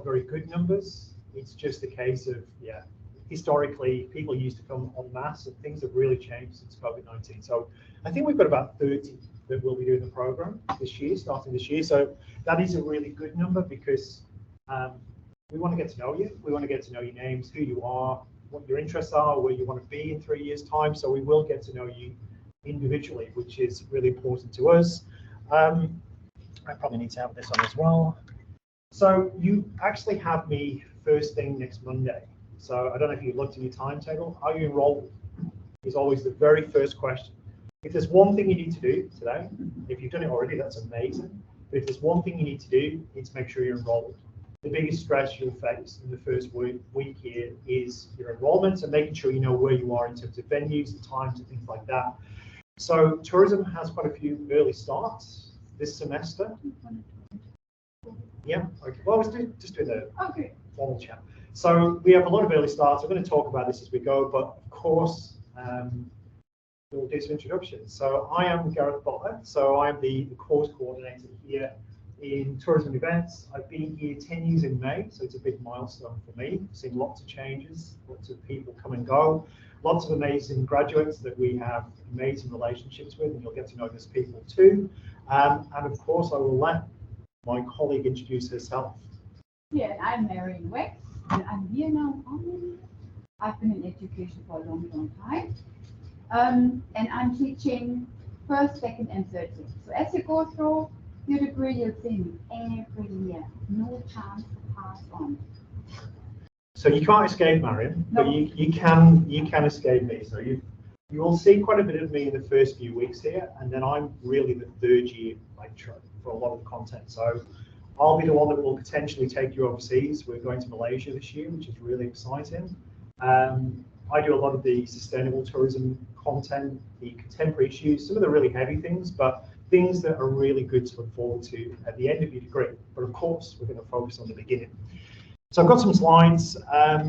very good numbers. It's just a case of, yeah, historically people used to come en masse, and things have really changed since COVID-19. So I think we've got about 30 that will be doing the program this year, starting this year. So that is a really good number because we want to get to know you. We want to get to know your names, who you are, what your interests are, where you want to be in 3 years' time. So we will get to know you individually, which is really important to us. I probably need to have this on as well. So you actually have me first thing next Monday. So I don't know if you looked at your timetable. Are you enrolled? Is always the very first question. If there's one thing you need to do today, if you've done it already, that's amazing. But if there's one thing you need to do, it's make sure you're enrolled. The biggest stress you'll face in the first week here is your enrollment and making sure you know where you are in terms of venues, the times, and things like that. So tourism has quite a few early starts this semester. Yeah, okay. Well, I was just doing the formal chat. So we have a lot of early starts. We're going to talk about this as we go, but of course, we'll do some introductions. So I am Gareth Butler. So I'm the course coordinator here in tourism events. I've been here 10 years in May, so it's a big milestone for me. I've seen lots of changes, lots of people come and go, lots of amazing graduates that we have amazing relationships with, and you'll get to know those people too. And of course, I will let my colleague introduce herself. Yeah, I'm Marion Wex, and I'm here now. I've been in education for a long, long time. And I'm teaching first, second, and third year. So as you go through your degree, you'll see me every year. No chance to pass on. So you can't escape Marion, No. but you can escape me. So you will see quite a bit of me in the first few weeks here, and then I'm really the third year lecturer for a lot of the content. So I'll be the one that will potentially take you overseas. We're going to Malaysia this year, which is really exciting. I do a lot of the sustainable tourism content, the contemporary issues, some of the really heavy things, but things that are really good to look forward to at the end of your degree. But of course, we're going to focus on the beginning. So I've got some slides. Are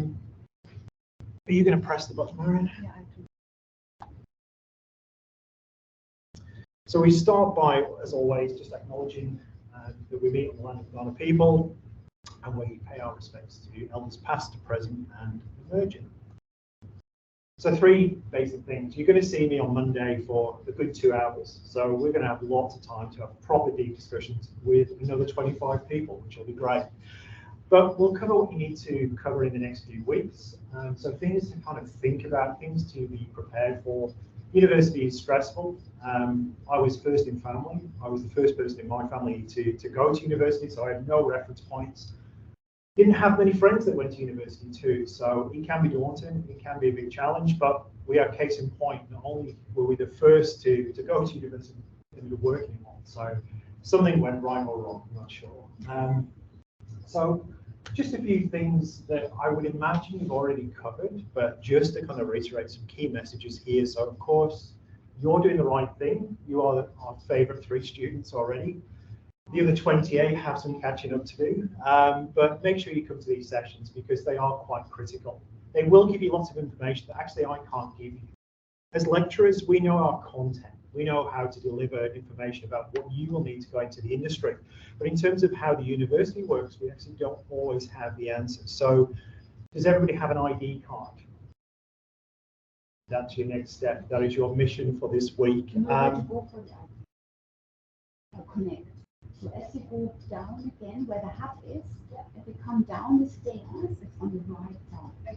you going to press the button, Marion? Yeah, I do. So we start by, as always, just acknowledging that we meet on the land of the Ghana people, and we pay our respects to elders past, present, and emerging. So 3 basic things. You're going to see me on Monday for a good 2 hours. So we're going to have lots of time to have proper deep discussions with another 25 people, which will be great. But we'll cover what you need to cover in the next few weeks. So things to kind of think about, things to be prepared for. University is stressful. I was first in family. I was the first person in my family to go to university, so I have no reference points. Didn't have many friends that went to university too, so it can be daunting, it can be a big challenge, but we are case in point. Not only were we the first to go to university and to work in one, so something went right or wrong, I'm not sure. So just a few things that I would imagine you've already covered, but just to kind of reiterate some key messages here. So of course, you're doing the right thing. You are our favorite 3 students already. The other 28 have some catching up to do, but make sure you come to these sessions because they are quite critical. They will give you lots of information that actually I can't give you. As lecturers, we know our content. We know how to deliver information about what you will need to go into the industry. But in terms of how the university works, we actually don't always have the answers. So does everybody have an ID card? That's your next step. That is your mission for this week. You know where to go for that. Connect. So as you go down again, where the hub is, if you come down the stairs, it's on the right side.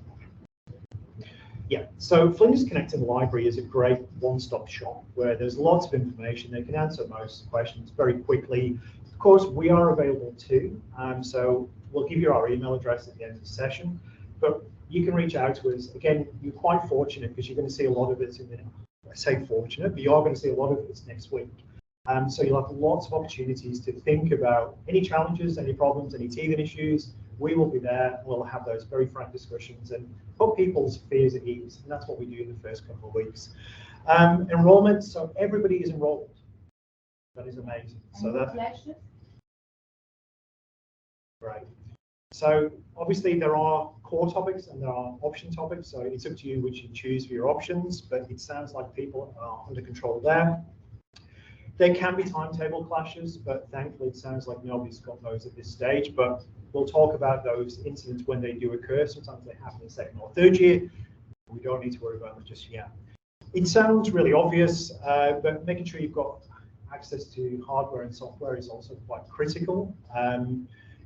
Yeah, so Flinders Connected Library is a great one-stop shop where there's lots of information. They can answer most questions very quickly. Of course, we are available too, so we'll give you our email address at the end of the session, but you can reach out to us. Again, you're quite fortunate because you're going to see a lot of it in the, I say fortunate, but you are going to see a lot of it next week. So you'll have lots of opportunities to think about any challenges, any problems, any teething issues. We will be there. We'll have those very frank discussions and put people's fears at ease. And that's what we do in the first couple of weeks. Enrollment, so everybody is enrolled. That is amazing. So that's great. So obviously there are core topics and there are option topics. So it's up to you which you choose for your options, but it sounds like people are under control there. There can be timetable clashes, but thankfully it sounds like nobody's got those at this stage. But we'll talk about those incidents when they do occur. Sometimes they happen in second or third year. We don't need to worry about them just yet. It sounds really obvious, but making sure you've got access to hardware and software is also quite critical.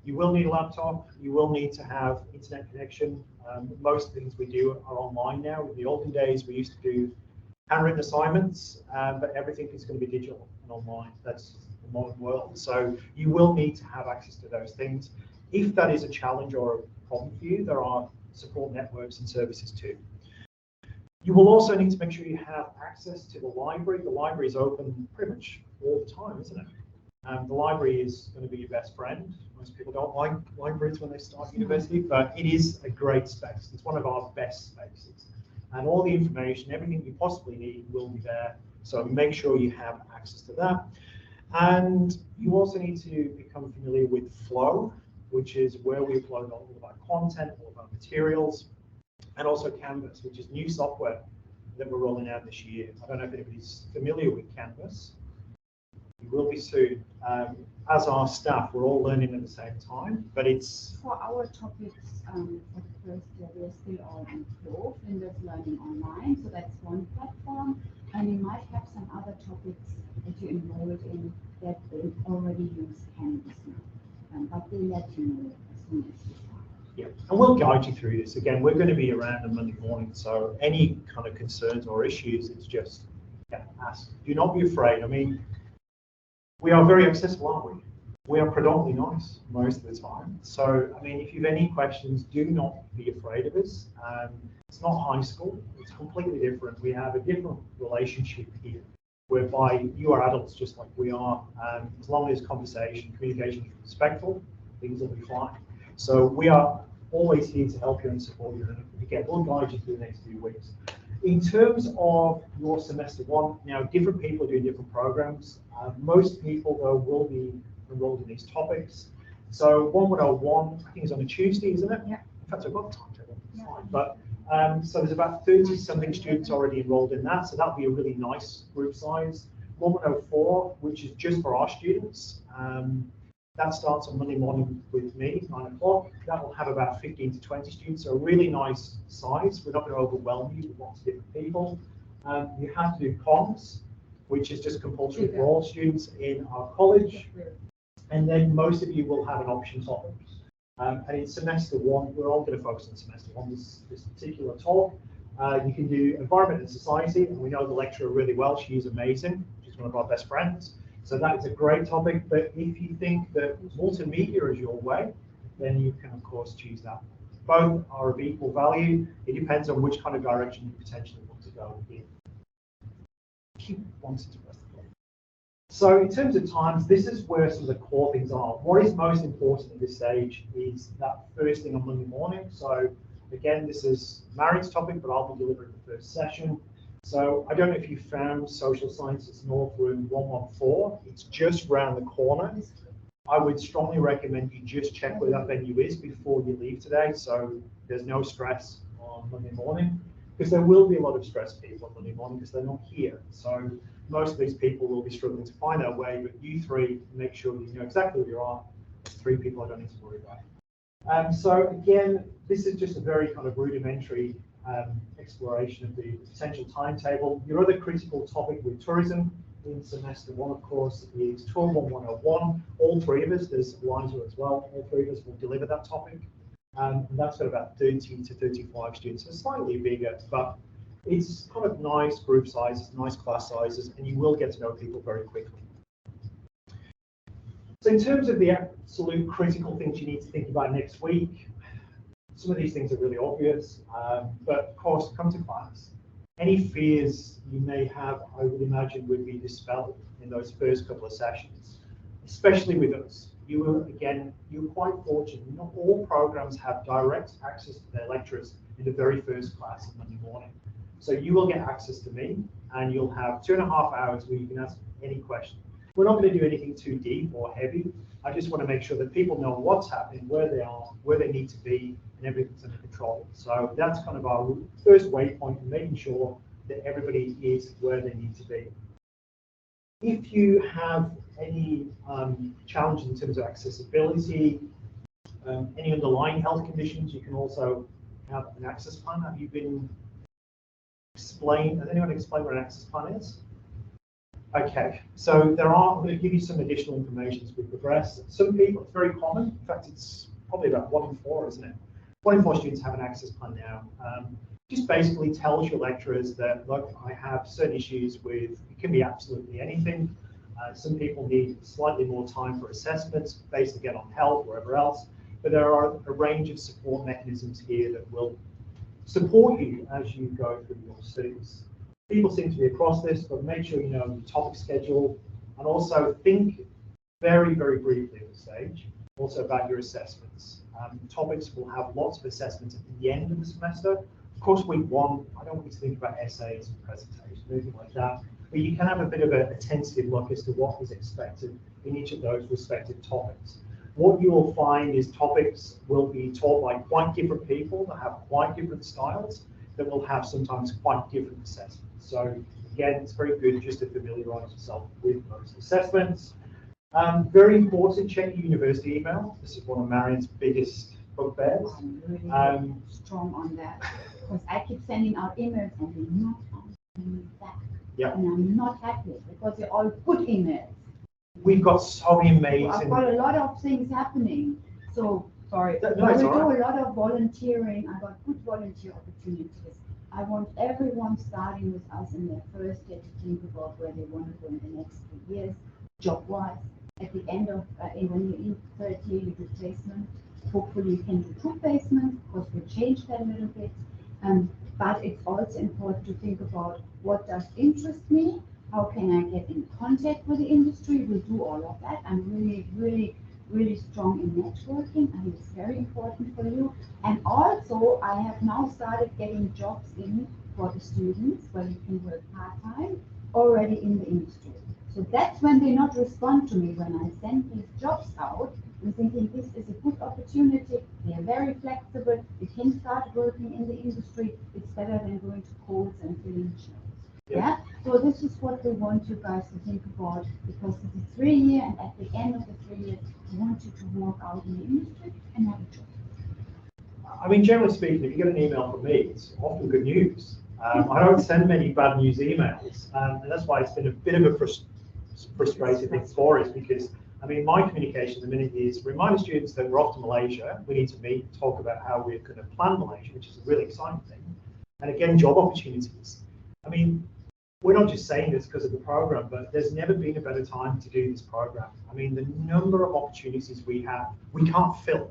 You will need a laptop. You will need to have internet connection. Most things we do are online now. In the olden days, we used to do handwritten assignments, but everything is going to be digital and online. That's the modern world. So you will need to have access to those things. If that is a challenge or a problem for you, there are support networks and services too. You will also need to make sure you have access to the library. The library is open pretty much all the time, isn't it? The library is going to be your best friend. Most people don't like libraries when they start university, but it is a great space. It's one of our best spaces. And all the information, everything you possibly need will be there. So make sure you have access to that. And you also need to become familiar with Flow, which is where we upload all of our content, all of our materials, and also Canvas, which is new software that we're rolling out this year. I don't know if anybody's familiar with Canvas. We will be soon. As our staff, we're all learning at the same time, but it's... For our topics for the first year, we're still all in Flow, Flinders Learning Online, so that's one platform. And you might have some other topics that you enrolled in that they already use Canvas now. But we'll let you know as soon as you start. Yeah, and we'll guide you through this. Again, we're going to be around on Monday morning, so any kind of concerns or issues, it's just ask. Do not be afraid. I mean, we are very accessible, aren't we? We are predominantly nice most of the time. So, I mean, if you have any questions, do not be afraid of us. It's not high school. It's completely different. We have a different relationship here, whereby you are adults just like we are. As long as communication is respectful, things will be fine. So we are always here to help you and support you. And again, we'll guide you through the next few weeks. In terms of your semester one, now different people are doing different programs. Most people, though, will be enrolled in these topics. So 1101, I think, is on a Tuesday, isn't it? Yeah. In fact, I've got the timetable. Yeah. Fine. But so there's about 30-something students already enrolled in that. So that'll be a really nice group size. 1104, which is just for our students. That starts on Monday morning with me, 9 o'clock. That will have about 15 to 20 students, so a really nice size. We're not going to overwhelm you with lots of different people. You have to do comms, which is just compulsory for all students in our college. And then most of you will have an option topic. And in semester one, we're all going to focus on semester one, this particular talk. You can do environment and society, and we know the lecturer really well. She's amazing. She's one of our best friends. So that is a great topic, but if you think that multimedia is your way, then you can, of course, choose that. Both are of equal value. It depends on which kind of direction you potentially want to go in. Keep wanting to press the button. So in terms of times, this is where some of the core things are. What is most important at this stage is that first thing on Monday morning. So again, this is Mari's topic, but I'll be delivering the first session. So I don't know if you found Social Sciences North Room 114. It's just round the corner. I would strongly recommend you just check where that venue is before you leave today, so there's no stress on Monday morning, because there will be a lot of stressed people on Monday morning because they're not here. So most of these people will be struggling to find their way, but you three, make sure you know exactly where you are. There's 3 people I don't need to worry about. So again, this is just a very kind of rudimentary exploration of the potential timetable. Your other critical topic with tourism in semester one, of course, is 121101. All 3 of us, there's Eliza as well, all 3 of us will deliver that topic. And that's got about 30 to 35 students, so slightly bigger, but it's kind of nice group sizes, nice class sizes, and you will get to know people very quickly. So in terms of the absolute critical things you need to think about next week, some of these things are really obvious, but of course, come to class. Any fears you may have, I would imagine, would be dispelled in those first couple of sessions, especially with us. You're quite fortunate. Not all programs have direct access to their lecturers in the very first class on Monday morning. So you will get access to me, and you'll have 2.5 hours where you can ask any question. We're not going to do anything too deep or heavy. I just want to make sure that people know what's happening, where they are, where they need to be, and everything's under control. So that's kind of our first waypoint in making sure that everybody is where they need to be. If you have any challenges in terms of accessibility, any underlying health conditions, you can also have an access plan. Have you been explained? Has anyone explained what an access plan is? Okay, so I'm going to give you some additional information as we progress. Some people, it's very common. In fact, it's probably about 1 in 4, isn't it? 1 in 4 students have an access plan now. Just basically tells your lecturers that, look, I have certain issues with, it can be absolutely anything. Some people need slightly more time for assessments based again on health, wherever else. But there are a range of support mechanisms here that will support you as you go through your studies. People seem to be across this, but make sure you know your topic schedule, and also think very, very briefly at this stage also about your assessments. Topics will have lots of assessments at the end of the semester. Of course, week 1, I don't want you to think about essays and presentations, anything like that, but you can have a bit of a tentative look as to what is expected in each of those respective topics. What you will find is topics will be taught by quite different people that have quite different styles, that will have sometimes quite different assessments. So again, it's very good just to familiarise yourself with those assessments. Very important, check your university email. This is one of Marion's biggest bugbears. I'm really strong on that, because I keep sending out emails and they're not answering me back. Yeah. And I'm not happy because they're all good emails. We've got so many amazing. I've got a lot of things happening. So sorry. No, we it's do all right. a lot of volunteering. I got good volunteer opportunities. I want everyone starting with us in their first year to think about where they want to go in the next 3 years, job-wise. At the end of when you're in third year, you do placement. Hopefully, you can do 2 placements, because we changed that a little bit. But it's also important to think about what does interest me. How can I get in contact with the industry? We'll do all of that. I'm really strong in networking. I think it's very important for you. And also, I have now started getting jobs in for the students where you can work part-time already in the industry. So that's when they not respond to me when I send these jobs out. I'm thinking this is a good opportunity. They are very flexible. You can start working in the industry. It's better than going to calls and filling shelves. Yeah. So this is what we want you guys to think about, because it's a 3 year, and at the end of the 3 years, we want you to work out in the industry and have a job. I mean, generally speaking, if you get an email from me, it's often good news. I don't send many bad news emails, and that's why it's been a bit of a frustrating thing for us, because I mean, my communication at the minute is remind students that we're off to Malaysia. We need to meet, talk about how we're going to plan Malaysia, which is a really exciting thing. And again, job opportunities. I mean, we're not just saying this because of the program, but there's never been a better time to do this program. I mean, the number of opportunities we have, we can't fill.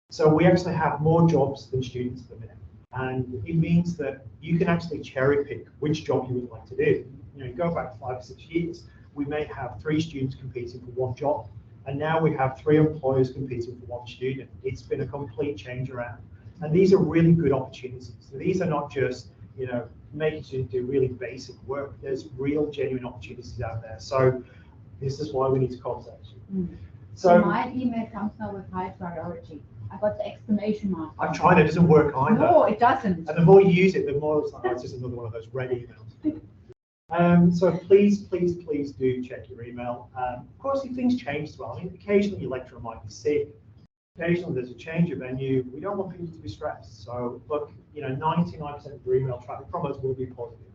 So we actually have more jobs than students at the minute. And it means that you can actually cherry pick which job you would like to do. You know, you go back 5 or 6 years, we may have 3 students competing for 1 job. And now we have 3 employers competing for 1 student. It's been a complete change around. And these are really good opportunities. So these are not just, you know, making students do really basic work. There's real, genuine opportunities out there. So this is why we need to contact you. So my email comes now with high priority. I got the exclamation mark. I've tried, it doesn't work either. No, it doesn't. And the more you use it, the more it's like, oh, it's just another one of those red emails. So please do check your email. Of course, if things change as well, I mean, occasionally your lecturer might be sick. Occasionally there's a change of venue. We don't want people to be stressed. So look, you know, 99% of your email traffic from us will be positive.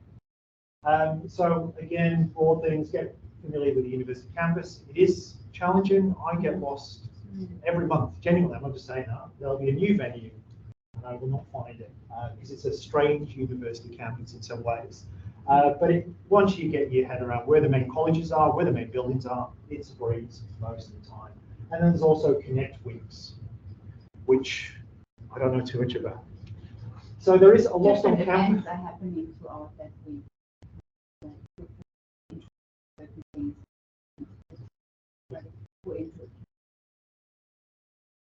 So again, broad things, get familiar with the university campus. It is challenging. I get lost every month. Genuinely, I'm not just saying that. There'll be a new venue and I will not find it because it's a strange university campus in some ways. But once you get your head around where the main colleges are, where the main buildings are, it's a breeze most of the time. And then there's also Connect Weeks, which I don't know too much about. So there is a lot on campus. Events are happening throughout that week.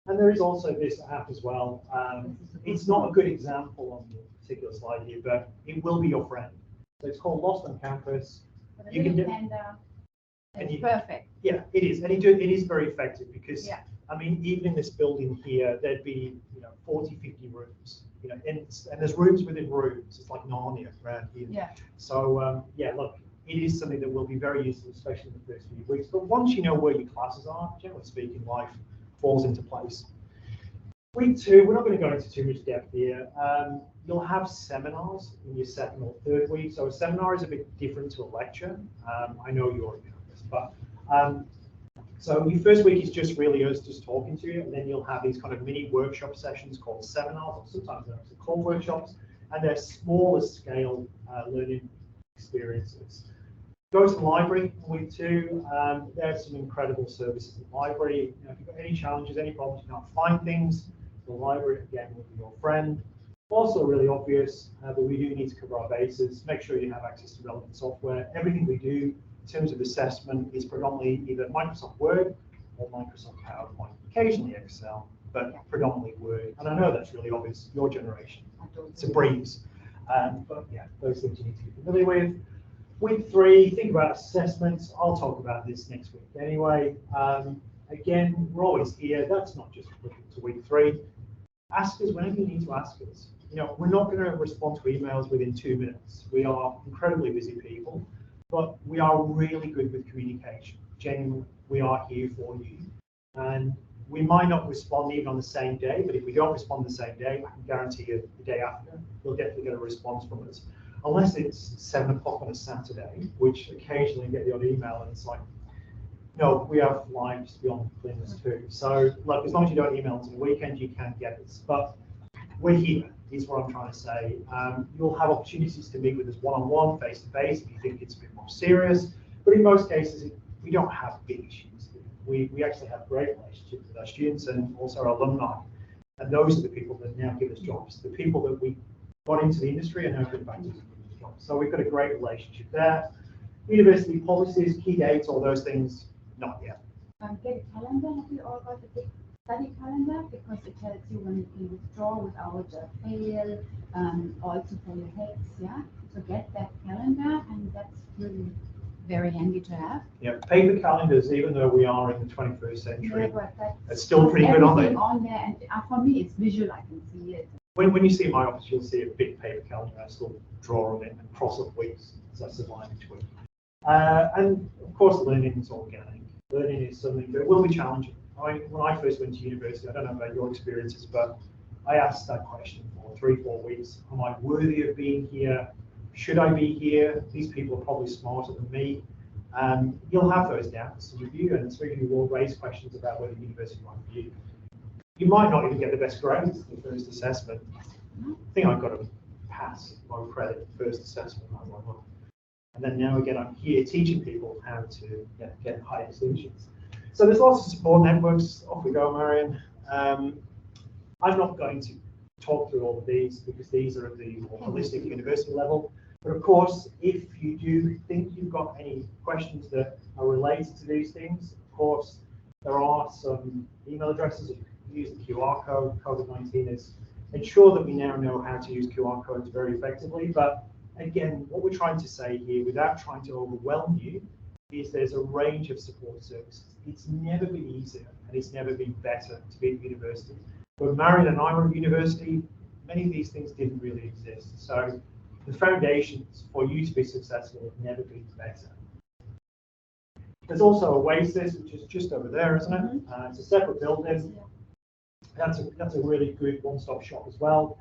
And there is also this app as well. It's not a good example on the particular slide here, but it will be your friend. So it's called Lost on Campus. You can do it's perfect. Yeah, it is, and it is very effective because I mean, even in this building here, there'd be 40, 50 rooms. And there's rooms within rooms. It's like Narnia around here. Yeah. So yeah, look, it is something that will be very useful, especially in the first few weeks. But once you know where your classes are, generally speaking, life falls into place. Week 2, we're not going to go into too much depth here. You'll have seminars in your second or third week. So a seminar is a bit different to a lecture. I know you already know this, but so your first week is just really us just talking to you, and then you'll have these kind of mini workshop sessions called seminars, or sometimes they're actually called workshops, and they're smaller scale learning experiences. Go to the library in week 2. There's some incredible services in the library. You know, if you've got any challenges, any problems, you can't find things, the library again will be your friend. Also really obvious, but we do need to cover our bases. Make sure you have access to relevant software. Everything we do in terms of assessment is predominantly either Microsoft Word or Microsoft PowerPoint, occasionally Excel, but predominantly Word. And I know that's really obvious, your generation. It's a breeze. But yeah, those things you need to be familiar with. Week 3, think about assessments. I'll talk about this next week anyway. Again, we're always here. That's not just looking to week 3. Ask us whenever you need to ask us. You know, we're not going to respond to emails within 2 minutes. We are incredibly busy people, but we are really good with communication. Genuinely, we are here for you. And we might not respond even on the same day, but if we don't respond the same day, I can guarantee you the day after, you'll definitely get a response from us. Unless it's 7 o'clock on a Saturday, which occasionally you get the odd email and it's like, no, we have lives beyond cleaners too. So look, as long as you don't email until the weekend, you can get us. But we're here, is what I'm trying to say. You'll have opportunities to meet with us one-on-one, face-to-face, if you think it's a bit more serious. But in most cases, we don't have big issues. We actually have great relationships with our students and also our alumni. And those are the people that now give us jobs. The people that we got into the industry and now come back to the jobs. So we've got a great relationship there. University policies, key dates, all those things, not yet. Get a calendar. Have you all got a big study calendar? Because it tells you when you can withdraw without a fail, also for your heads, yeah? So get that calendar, and that's really very handy to have. Yeah, paper calendars, even though we are in the 21st century, yeah, but it's still pretty good, aren't they? On there, and for me, it's visual. I can see it. When you see my office, you'll see a big paper calendar. I still draw on it and cross off weeks as I survive each week. And of course, learning is organic. Learning is something that will be challenging. When I first went to university, I don't know about your experiences, but I asked that question for 3-4 weeks. Am I worthy of being here? Should I be here? These people are probably smarter than me. You'll have those doubts with you, and some of you will raise questions about whether university might be you. You might not even get the best grades in the first assessment. I think I've got to pass low credit first assessment. And then now again, I'm here teaching people how to get high distinctions. So there's lots of support networks. Off we go, Marion. I'm not going to talk through all of these because these are at the more holistic university level. But of course, if you do think you've got any questions that are related to these things, of course, there are some email addresses. You can use the QR code. COVID-19 is ensure that we now know how to use QR codes very effectively. But again, what we're trying to say here, without trying to overwhelm you, is there's a range of support services. It's never been easier and it's never been better to be at university. When Marion and I were at university, many of these things didn't really exist. So the foundations for you to be successful have never been better. There's also Oasis, which is just over there, isn't it? It's a separate building. That's a really good one-stop shop as well.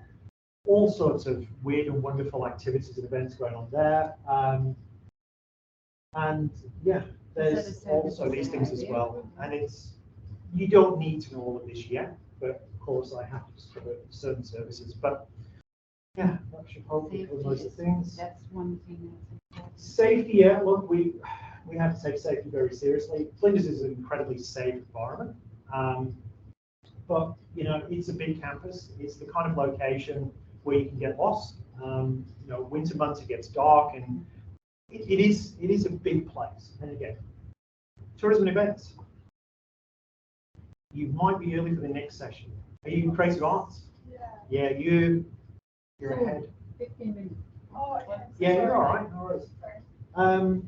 All sorts of weird and wonderful activities and events going on there. And yeah, there's also these things as well. And you don't need to know all of this yet, but of course I have to just cover certain services. But yeah, that should hopefully cover most of the things. That's one thing. Safety, yeah, look, we have to take safety very seriously. Flinders is an incredibly safe environment. But you know, it's a big campus. It's the kind of location where you can get lost. You know, winter months it gets dark, and it is a big place. And again, tourism and events. You might be early for the next session. Are you in creative arts? Yeah. Yeah, you're ahead. 15 minutes. Oh, yeah, you're all right. No worries.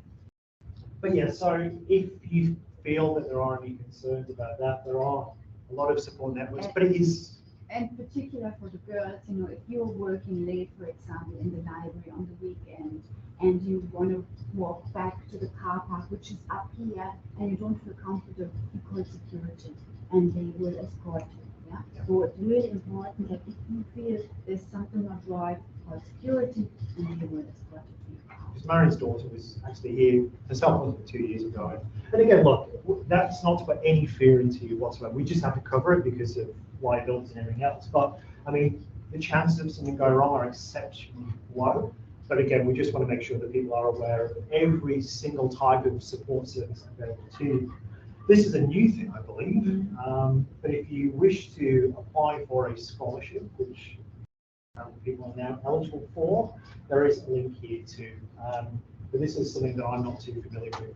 But yeah, so if you feel that there are any concerns about that, there are a lot of support networks, but it is. And particular for the girls, you know, if you're working late, for example, in the library on the weekend, and you want to walk back to the car park, which is up here, and you don't feel comfortable, you call security, and they will escort you. Yeah? So it's really important that if you feel there's something not right, call security, and they will escort you to your car. Because Marion's daughter was actually here herself, wasn't it, 2 years ago. And again, look, that's not to put any fear into you whatsoever. We just have to cover it because of liability and everything else. But I mean, the chances of something going wrong are exceptionally low. But again, we just want to make sure that people are aware of every single type of support service available to you. This is a new thing, I believe. But if you wish to apply for a scholarship, which people are now eligible for, there is a link here too. But this is something that I'm not too familiar with.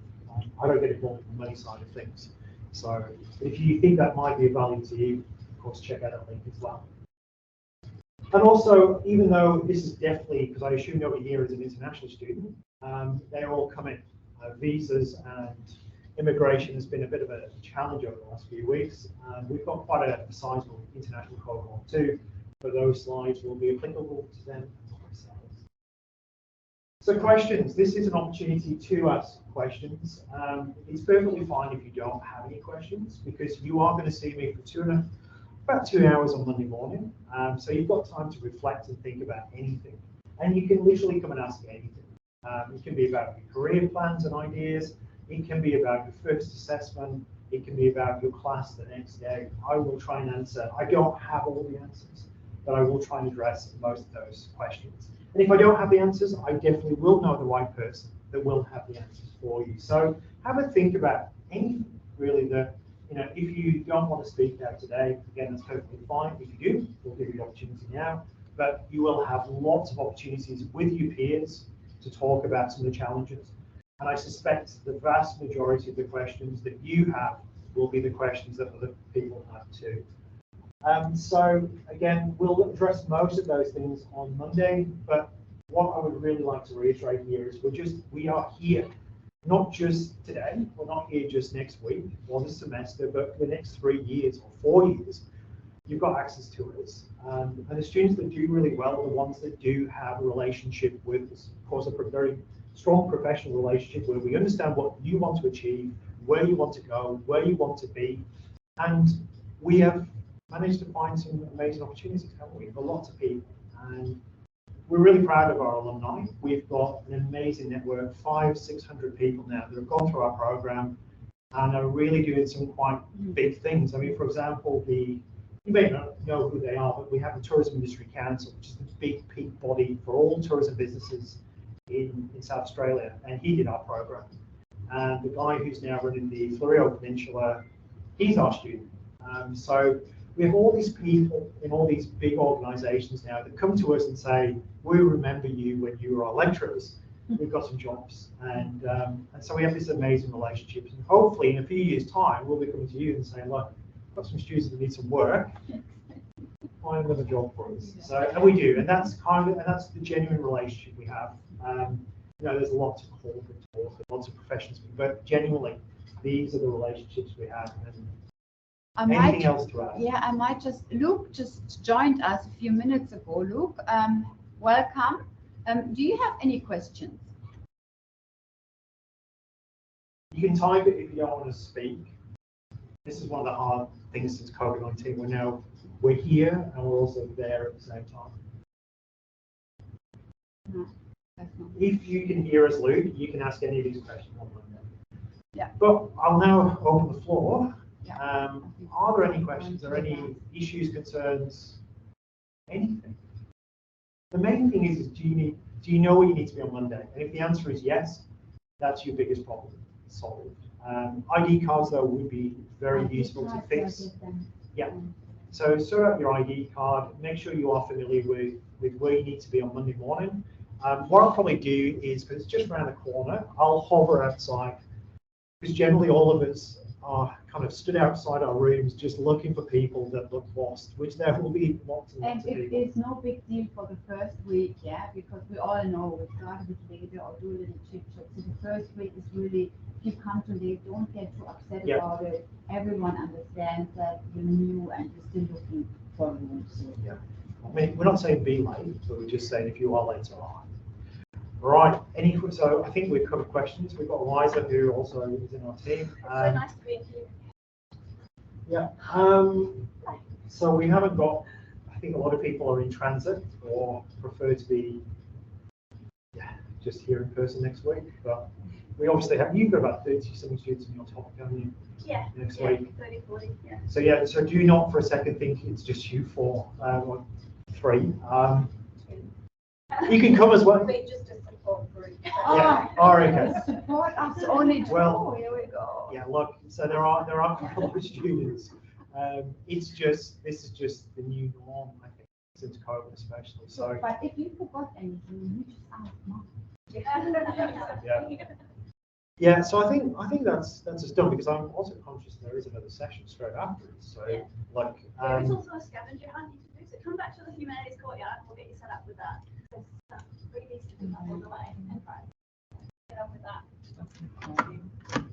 I don't get involved in the money side of things. So if you think that might be of value to you, of course, check out that link as well. And also, even though this is definitely, because I assume over here as an international student, they're all coming. Visas and immigration has been a bit of a challenge over the last few weeks. We've got quite a sizable international cohort too, but those slides will be applicable to them themselves. So questions, this is an opportunity to ask questions. It's perfectly fine if you don't have any questions, because you are going to see me for about 2 hours on Monday morning. So you've got time to reflect and think about anything. And you can literally come and ask anything. It can be about your career plans and ideas. It can be about your first assessment. It can be about your class the next day. I will try and answer. I don't have all the answers, but I will try and address most of those questions. And if I don't have the answers, I definitely will know the right person that will have the answers for you. So have a think about anything really that, if you don't want to speak out today, again, that's perfectly fine. If you do, we'll give you the opportunity now. But you will have lots of opportunities with your peers to talk about some of the challenges. And I suspect the vast majority of the questions that you have will be the questions that other people have too. So again, we'll address most of those things on Monday, but what I would really like to reiterate here is we are here, not just today, we're not here just next week or this semester, but for the next 3 years or 4 years, you've got access to us. And the students that do really well are the ones that do have a relationship with us, of course, a very strong professional relationship where we understand what you want to achieve, where you want to go, where you want to be. And we have managed to find some amazing opportunities, haven't we, for lots of people. And we're really proud of our alumni. We've got an amazing network, 500-600 people now that have gone through our program and are really doing some quite big things. I mean, for example, you may not know who they are, but we have the Tourism Industry Council, which is the big peak body for all tourism businesses in South Australia, and he did our program. And the guy who's now running the Fleurieu Peninsula, he's our student. So we have all these people in all these big organisations now that come to us and say, we remember you when you were our lecturers. We've got some jobs. And so we have this amazing relationship. And hopefully in a few years' time, we'll be coming to you and saying, look, I've got some students that need some work. Find them a job for us. So, and we do, and that's the genuine relationship we have. There's lots of corporate talk, lots of professions, but genuinely, these are the relationships we have. And anything else to add? Yeah, I might Luke just joined us a few minutes ago. Luke, welcome. Do you have any questions? You can type it if you don't want to speak. This is one of the hard things since COVID-19. We're here and we're also there at the same time. No, that's not. If you can hear us, Luke, you can ask any of these questions on Monday. Yeah. But I'll now open the floor. Yeah. Are there any questions or any issues, concerns, anything? The main thing is do you know what you need to be on Monday? And if the answer is yes, that's your biggest problem solved. ID cards, though, would be very useful to fix. Yeah. So sort out your ID card, make sure you are familiar with where you need to be on Monday morning. What I'll probably do is, because it's just around the corner, I'll hover outside, because generally all of us are kind of stood outside our rooms just looking for people that look lost, which there will be lots and lots of people. And it's no big deal for the first week, yeah, because we all know we start a bit later or do a little chit chat. So the first week is really, if you come too late, don't get too upset about it. Everyone understands that you're new and you're still looking for a room. So. Yeah. I mean, we're not saying be late, but we're just saying if you are late, all right. Right. So I think we've covered questions. We've got Eliza, who also is in our team. It's so nice to be here. Yeah. So we haven't got. I think a lot of people are in transit or prefer to be, just here in person next week. But we obviously have. You've got about 30-something students in your topic, haven't you? Yeah. Next yeah, week. 30, 40, yeah. So yeah. So do not for a second think it's just you four or three. You can come as well. We're just a support group. Yeah. Oh, okay. Support us only two. Well, Here we go. Yeah, look, so there are quite a lot of students. This is just the new norm, I think, since COVID especially. So But if you forgot anything, you just ask Mom. yeah, so I think that's just done because I'm also conscious there is another session straight afterwards. So Yeah. like There is also a scavenger hunt you can do. So come back to the humanities courtyard and we'll get you set up with that. Because freebies to pick up on the way and Friday. Get up with that.